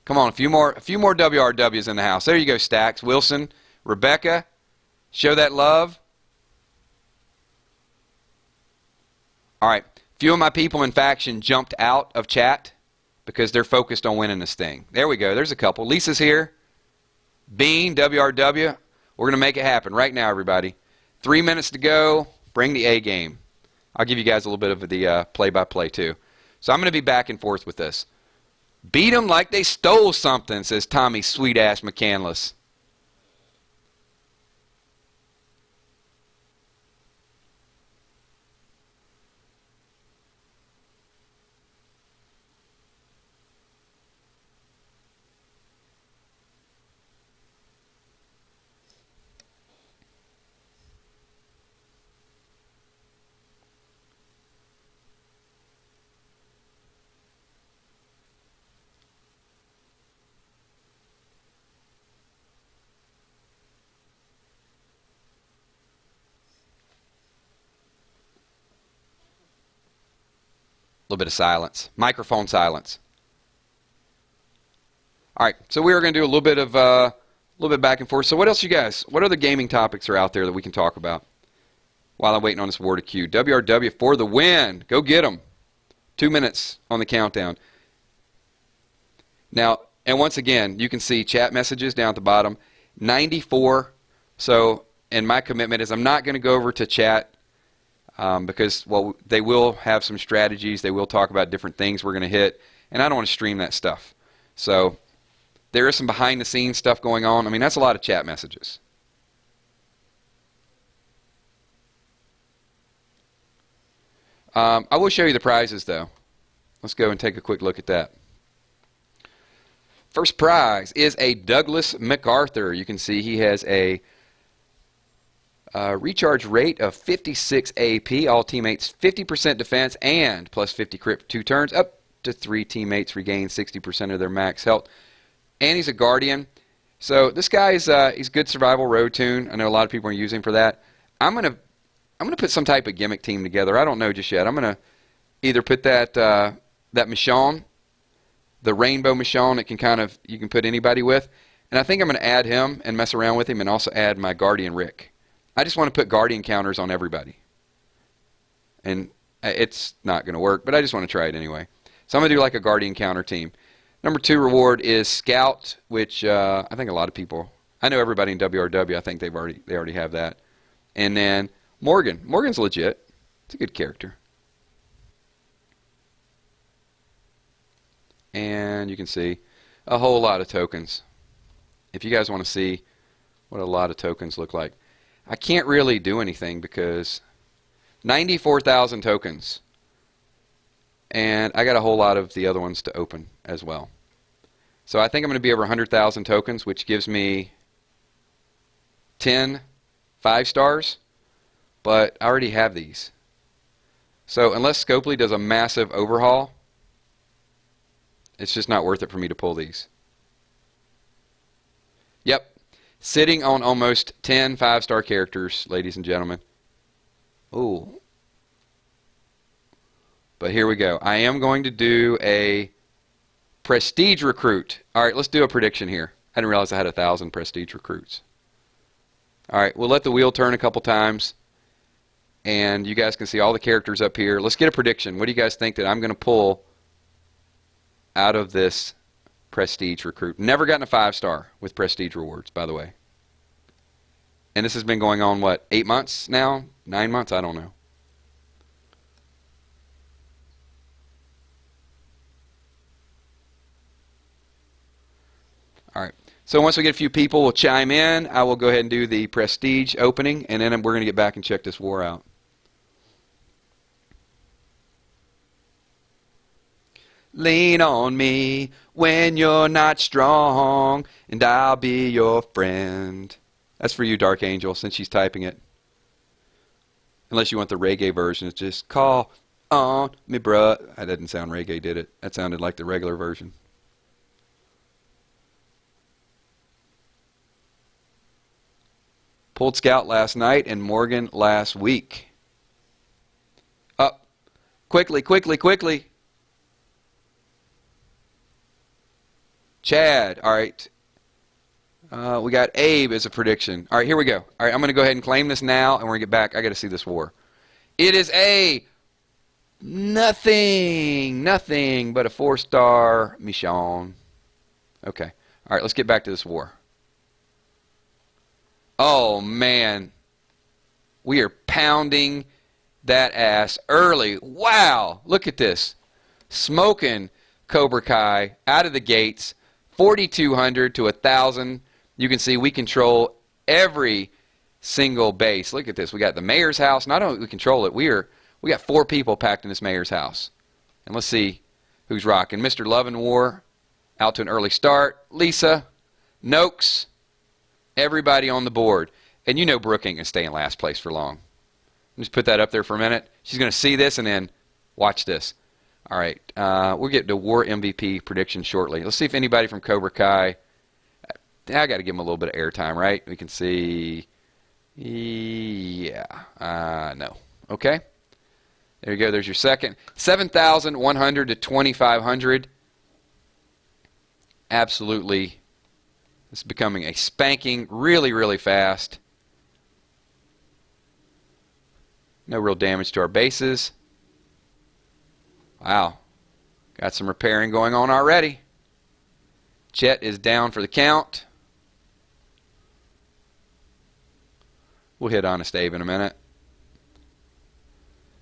Come on, a few more WRWs in the house. There you go, Stacks. Wilson, Rebecca, show that love. All right, a few of my people in faction jumped out of chat because they're focused on winning this thing. There we go. There's a couple. Lisa's here. Bean, WRW. We're going to make it happen right now, everybody. 3 minutes to go. Bring the A game. I'll give you guys a little bit of the play-by-play, too. So I'm going to be back and forth with this. Beat them like they stole something, says Tommy Sweet-Ass McCandless. A little bit of silence. Microphone silence. All right, so we are going to do a little bit back and forth. So what else, you guys? What other gaming topics are out there that we can talk about while I'm waiting on this war to queue? WRW for the win. Go get them. 2 minutes on the countdown. Now, and once again, you can see chat messages down at the bottom. 94. So, and my commitment is I'm not going to go over to chat. Because, well, they will have some strategies. They will talk about different things we're going to hit. And I don't want to stream that stuff. So there is some behind-the-scenes stuff going on. I mean, that's a lot of chat messages. I will show you the prizes, though. Let's go and take a quick look at that. First prize is a Douglas MacArthur. You can see he has a recharge rate of 56 AP, all teammates 50% defense and plus 50 crit for 2 turns, up to 3 teammates regain 60% of their max health. And he's a Guardian. So this guy is he's good survival road tune. I know a lot of people are using him for that. I'm gonna put some type of gimmick team together. I don't know just yet. I'm gonna either put that that Michonne, the rainbow Michonne that can you can put anybody with, and I think I'm gonna add him and mess around with him and also add my Guardian Rick. I just want to put Guardian counters on everybody. And it's not going to work, but I just want to try it anyway. So I'm going to do like a Guardian counter team. Number 2 reward is Scout, which I think a lot of people, I know everybody in WRW, I think they already have that. And then Morgan. Morgan's legit. It's a good character. And you can see a whole lot of tokens. If you guys want to see what a lot of tokens look like. I can't really do anything because 94,000 tokens. And I got a whole lot of the other ones to open as well. So I think I'm going to be over 100,000 tokens, which gives me 10 5-stars. But I already have these. So unless Scopely does a massive overhaul, it's just not worth it for me to pull these. Yep. Sitting on almost 10 5-star characters, ladies and gentlemen. Ooh. But here we go. I am going to do a prestige recruit. All right, let's do a prediction here. I didn't realize I had 1,000 prestige recruits. All right, we'll let the wheel turn a couple times. And you guys can see all the characters up here. Let's get a prediction. What do you guys think that I'm going to pull out of this prestige recruit? Never gotten a 5-star with prestige rewards, by the way. And this has been going on, what, 8 months now? 9 months? I don't know. All right. So once we get a few people will chime in, I will go ahead and do the prestige opening, and then we're going to get back and check this war out. Lean on me when you're not strong, and I'll be your friend. That's for you, Dark Angel, since she's typing it. Unless you want the reggae version, it's just call on me, bruh. That didn't sound reggae, did it? That sounded like the regular version. Pulled Scout last night and Morgan last week. Up. Quickly, quickly, quickly. Chad. All right. We got Abe as a prediction. All right, here we go. All right, I'm going to go ahead and claim this now, and we're going to get back. I got to see this war. It is a nothing but a 4-star Michonne. Okay. All right, let's get back to this war. Oh, man. We are pounding that ass early. Wow. Look at this. Smoking Cobra Kai out of the gates. 4,200 to 1,000. You can see we control every single base. Look at this. We got the mayor's house. Not only do we control it, we got 4 people packed in this mayor's house. And let's see who's rocking. Mr. Love and War out to an early start. Lisa, Noakes, everybody on the board. And you know Brooke ain't going to stay in last place for long. Just put that up there for a minute. She's going to see this and then watch this. All right. We'll get to War MVP prediction shortly. Let's see if anybody from Cobra Kai. I got to give them a little bit of airtime, right? We can see. Yeah. No. Okay. There you go. There's your second. 7,100 to 2,500. Absolutely. It's becoming a spanking really, really fast. No real damage to our bases. Wow. Got some repairing going on already. Chet is down for the count. We'll hit Honest Abe in a minute.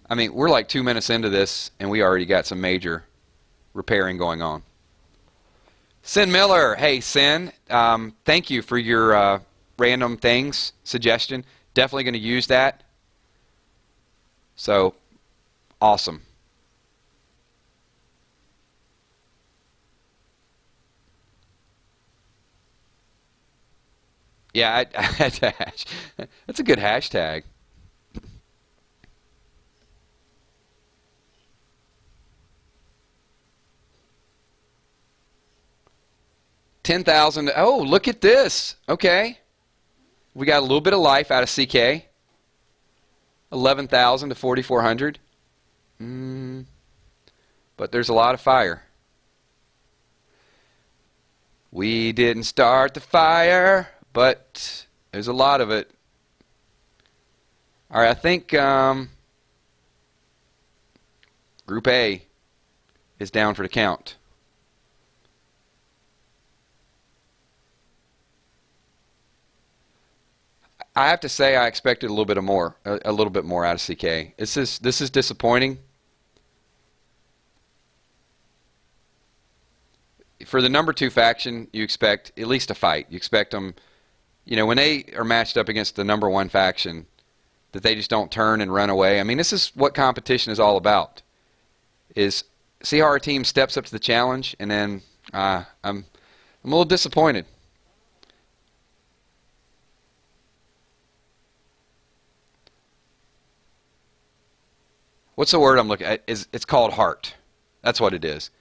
I mean, we're like 2 minutes into this, and we already got some major repairing going on. Sin Miller. Hey, Sin. Thank you for your random things suggestion. Definitely going to use that. So, awesome. Yeah, that's a good hashtag. $10,000. Oh, look at this. Okay. We got a little bit of life out of CK. 11,000 to 4,400. But there's a lot of fire. We didn't start the fire, but there's a lot of it. All right, I think Group A is down for the count. I have to say I expected a little bit more out of CK. This is disappointing. For the number 2 faction, you expect at least a fight. You expect them, you know, when they are matched up against the number 1 faction, that they just don't turn and run away. I mean, this is what competition is all about. Is see how our team steps up to the challenge, and then I'm a little disappointed. What's the word I'm looking at? It's called heart. That's what it is.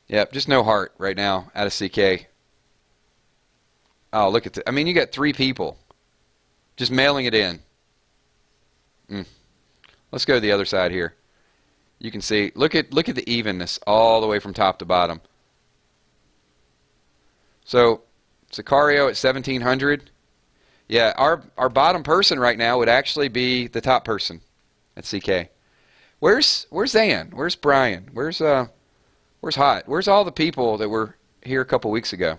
Yep, just no heart right now out of CK. Oh, look at that. I mean, you got 3 people just mailing it in. Let's go to the other side here. You can see, look at the evenness all the way from top to bottom. So, Sicario at 1,700. Yeah, our bottom person right now would actually be the top person at CK. Where's Zan? Where's Brian? Where's Hot? Where's all the people that were here a couple weeks ago?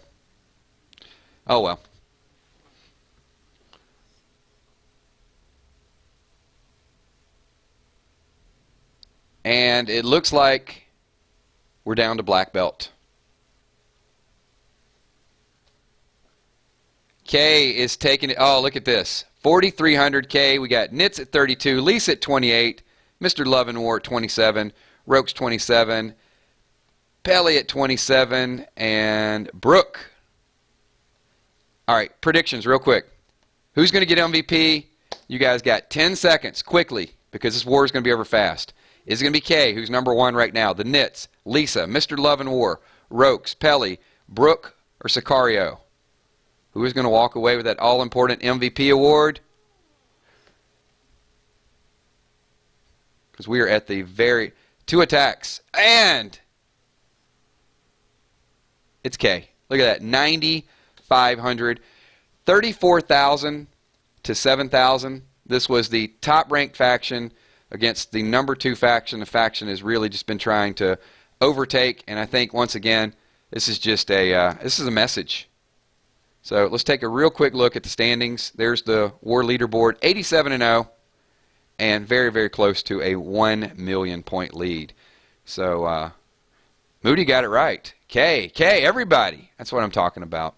Oh well. And it looks like we're down to black belt. K is taking it. Oh, look at this. 4,300 K. We got Nitz at 32, Lisa at 28, Mr. Love and War at 27, Rokes 27, Pelly at 27, and Brooke. All right, predictions real quick. Who's going to get MVP? You guys got 10 seconds, quickly, because this war is going to be over fast. Is it going to be K, who's number one right now? The Nitz, Lisa, Mr. Love and War, Rokes, Pelly, Brooke, or Sicario? Who is going to walk away with that all-important MVP award? Because we are at the very... 2 attacks. And it's K. Look at that. 9,500. 34,000 to 7,000. This was the top-ranked faction against the number 2 faction. The faction has really just been trying to overtake. And I think, once again, this is just a message. So let's take a real quick look at the standings. There's the war leaderboard, 87-0, and very, very close to a 1 million point lead. So Moody got it right. K, everybody. That's what I'm talking about.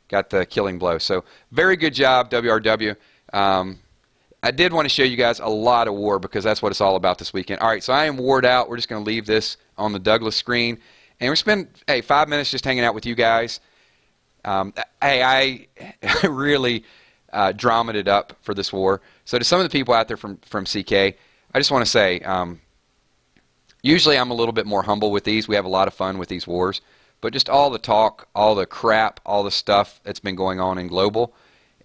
Got the killing blow. So very good job, WRW. I did want to show you guys a lot of war because that's what it's all about this weekend. All right, so I am warred out. We're just going to leave this on the Douglas screen. And we're spending 5 minutes just hanging out with you guys. I really dramaed it up for this war. So to some of the people out there from CK, I just want to say, usually I'm a little bit more humble with these. We have a lot of fun with these wars. But just all the talk, all the crap, all the stuff that's been going on in global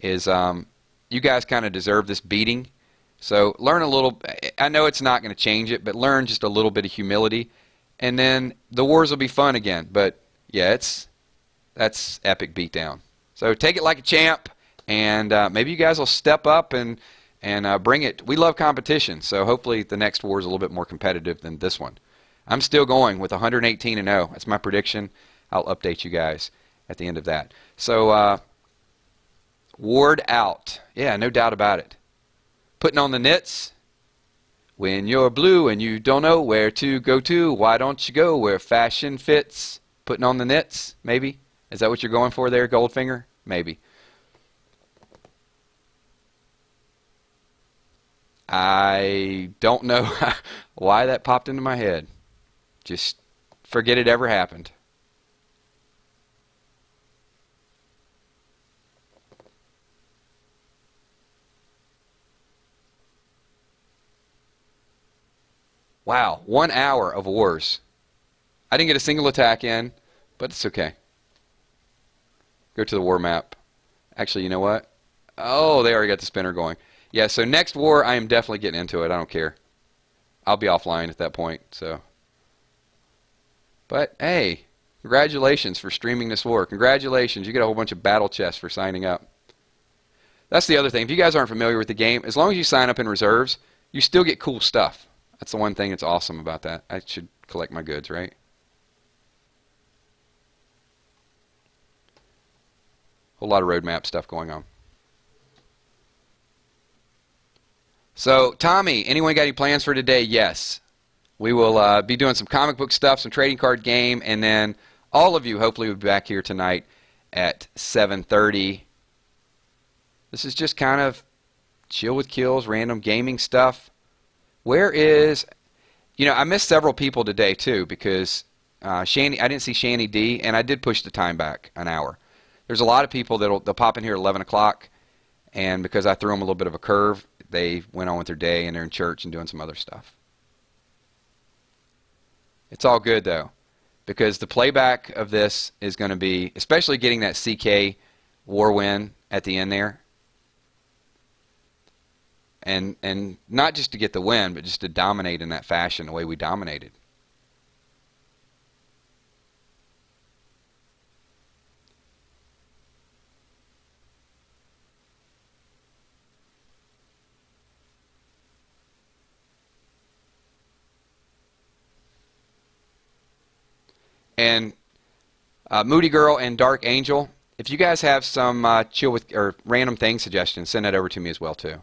is you guys kind of deserve this beating. So learn a little. I know it's not going to change it, but learn just a little bit of humility. And then the wars will be fun again. But yeah, that's epic beatdown. So take it like a champ, and maybe you guys will step up and bring it. We love competition, so hopefully the next war is a little bit more competitive than this one. I'm still going with 118-0. That's my prediction. I'll update you guys at the end of that. So ward out. Yeah, no doubt about it. Putting on the knits. When you're blue and you don't know where to go to, why don't you go where fashion fits? Putting on the knits, maybe. Is that what you're going for there, Goldfinger? Maybe. I don't know why that popped into my head. Just forget it ever happened. Wow, 1 hour of wars. I didn't get a single attack in, but it's okay. Go to the war map. Actually, you know what? Oh, they already got the spinner going. Yeah, so next war, I am definitely getting into it. I don't care. I'll be offline at that point. So, but hey, congratulations for streaming this war. Congratulations, you get a whole bunch of battle chests for signing up. That's the other thing. If you guys aren't familiar with the game, as long as you sign up in reserves, you still get cool stuff. That's the one thing that's awesome about that. I should collect my goods, right? Whole lot of roadmap stuff going on. So, Tommy, anyone got any plans for today? Yes. We will be doing some comic book stuff, some trading card game, and then all of you hopefully will be back here tonight at 7:30. This is just kind of chill with kills, random gaming stuff. Where is, I missed several people today too because Shanny, I didn't see Shanny D, and I did push the time back an hour. There's a lot of people they'll pop in here at 11 o'clock, and because I threw them a little bit of a curve, they went on with their day and they're in church and doing some other stuff. It's all good though, because the playback of this is going to be, especially getting that CK war win at the end there. And not just to get the win, but just to dominate in that fashion the way we dominated. And Moody Girl and Dark Angel, if you guys have some chill with or random thing suggestions, send that over to me as well too.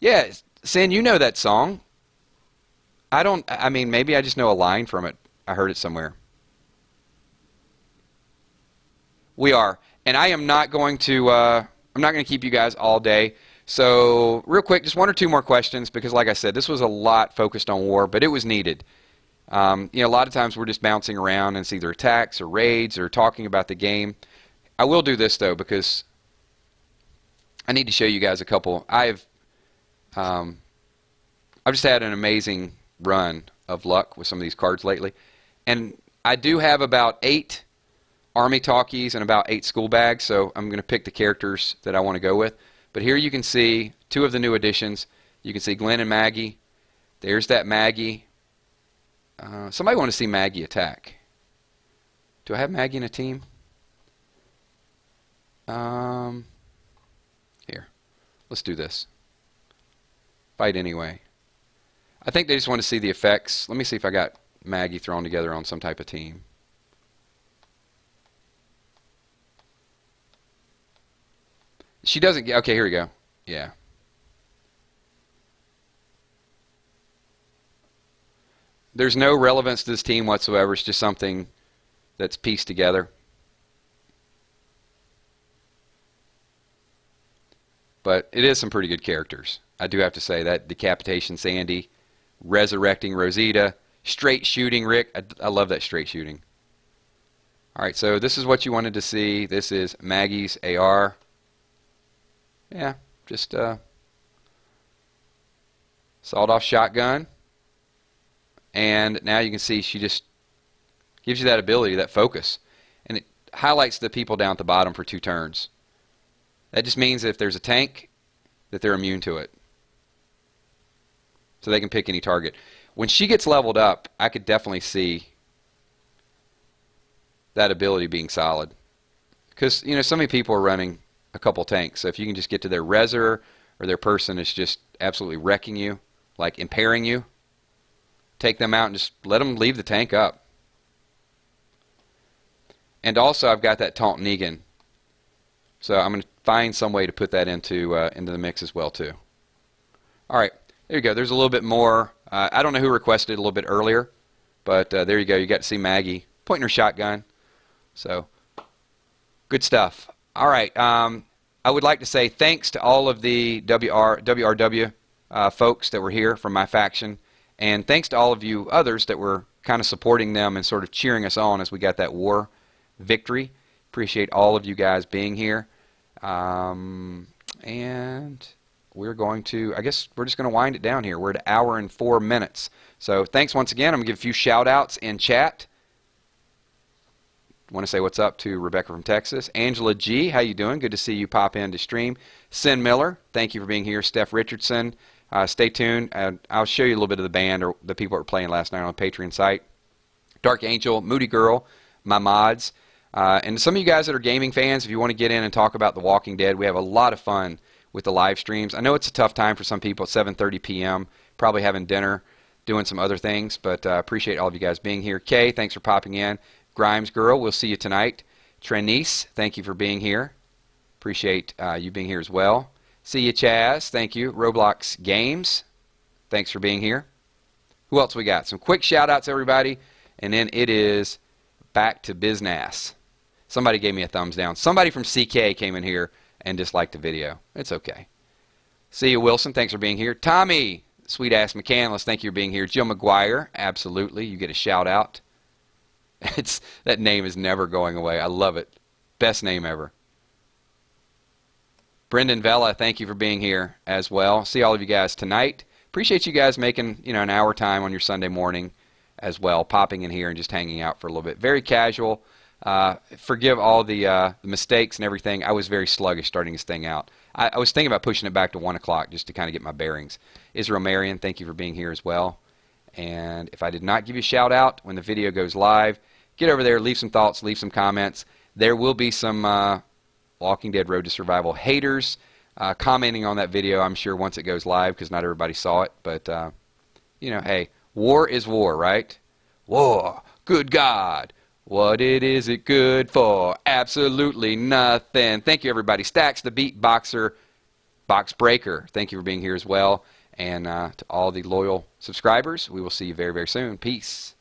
Yeah, Sin, you know that song. I mean, maybe I just know a line from it. I heard it somewhere. We are. And I am not going to, I'm not going to keep you guys all day. So real quick, just one or two more questions because like I said, this was a lot focused on war, but it was needed. A lot of times we're just bouncing around and it's either attacks or raids or talking about the game. I will do this though because I need to show you guys a couple. I've just had an amazing run of luck with some of these cards lately. And I do have about 8 Army talkies and about 8 school bags, so I'm going to pick the characters that I want to go with. But here you can see 2 of the new additions. You can see Glenn and Maggie. There's that Maggie. Somebody want to see Maggie attack. Do I have Maggie in a team? Here. Let's do this. Fight anyway. I think they just want to see the effects. Let me see if I got Maggie thrown together on some type of team. She doesn't get... Okay, here we go. Yeah. There's no relevance to this team whatsoever. It's just something that's pieced together. But it is some pretty good characters. I do have to say that. Decapitation Sandy, Resurrecting Rosita, Straight Shooting Rick. I love that straight shooting. Alright, so this is what you wanted to see. This is Maggie's AR. Yeah, just sawed-off shotgun. And now you can see she just gives you that ability, that focus. And it highlights the people down at the bottom for 2 turns. That just means that if there's a tank, that they're immune to it. So they can pick any target. When she gets leveled up, I could definitely see that ability being solid. Because, so many people are running a couple tanks. So if you can just get to their reser or their person is just absolutely wrecking you, like impairing you, take them out and just let them leave the tank up. And also I've got that Taunt Negan. So I'm going to find some way to put that into the mix as well too. Alright, there you go. There's a little bit more. I don't know who requested a little bit earlier, but there you go. You got to see Maggie pointing her shotgun. So, good stuff. Alright, I would like to say thanks to all of the WRW folks that were here from my faction. And thanks to all of you others that were kind of supporting them and sort of cheering us on as we got that war victory. Appreciate all of you guys being here. And we're going to, I guess we're just going to wind it down here. We're at 1 hour and 4 minutes. So thanks once again. I'm going to give a few shout outs in chat. Want to say what's up to Rebecca from Texas. Angela G, how you doing? Good to see you pop in to stream. Sin Miller, thank you for being here. Steph Richardson. Stay tuned. I'll show you a little bit of the band or the people that were playing last night on the Patreon site. Dark Angel, Moody Girl, my mods. And some of you guys that are gaming fans, if you want to get in and talk about The Walking Dead, we have a lot of fun with the live streams. I know it's a tough time for some people at 7:30 p.m., probably having dinner, doing some other things, but I appreciate all of you guys being here. Kay, thanks for popping in. Grimes Girl, we'll see you tonight. Trenice, thank you for being here. Appreciate you being here as well. See you, Chaz. Thank you. Roblox Games, thanks for being here. Who else we got? Some quick shout-outs, everybody, and then it is back to business. Somebody gave me a thumbs down. Somebody from CK came in here and disliked the video. It's okay. See you, Wilson. Thanks for being here. Tommy, sweet-ass McCandless, thank you for being here. Jill McGuire, absolutely. You get a shout-out. That name is never going away. I love it. Best name ever. Brendan Vella, thank you for being here as well. See all of you guys tonight. Appreciate you guys making an hour time on your Sunday morning as well, popping in here and just hanging out for a little bit. Very casual. Forgive all the mistakes and everything. I was very sluggish starting this thing out. I was thinking about pushing it back to 1 o'clock just to kind of get my bearings. Israel Marion, thank you for being here as well. And if I did not give you a shout out when the video goes live, get over there, leave some thoughts, leave some comments. There will be some Walking Dead Road to Survival haters commenting on that video, I'm sure, once it goes live, because not everybody saw it. But, hey, war is war, right? War. Good God. What is it good for? Absolutely nothing. Thank you, everybody. Stacks the Beatboxer, Box Breaker. Thank you for being here as well. And to all the loyal subscribers, we will see you very, very soon. Peace.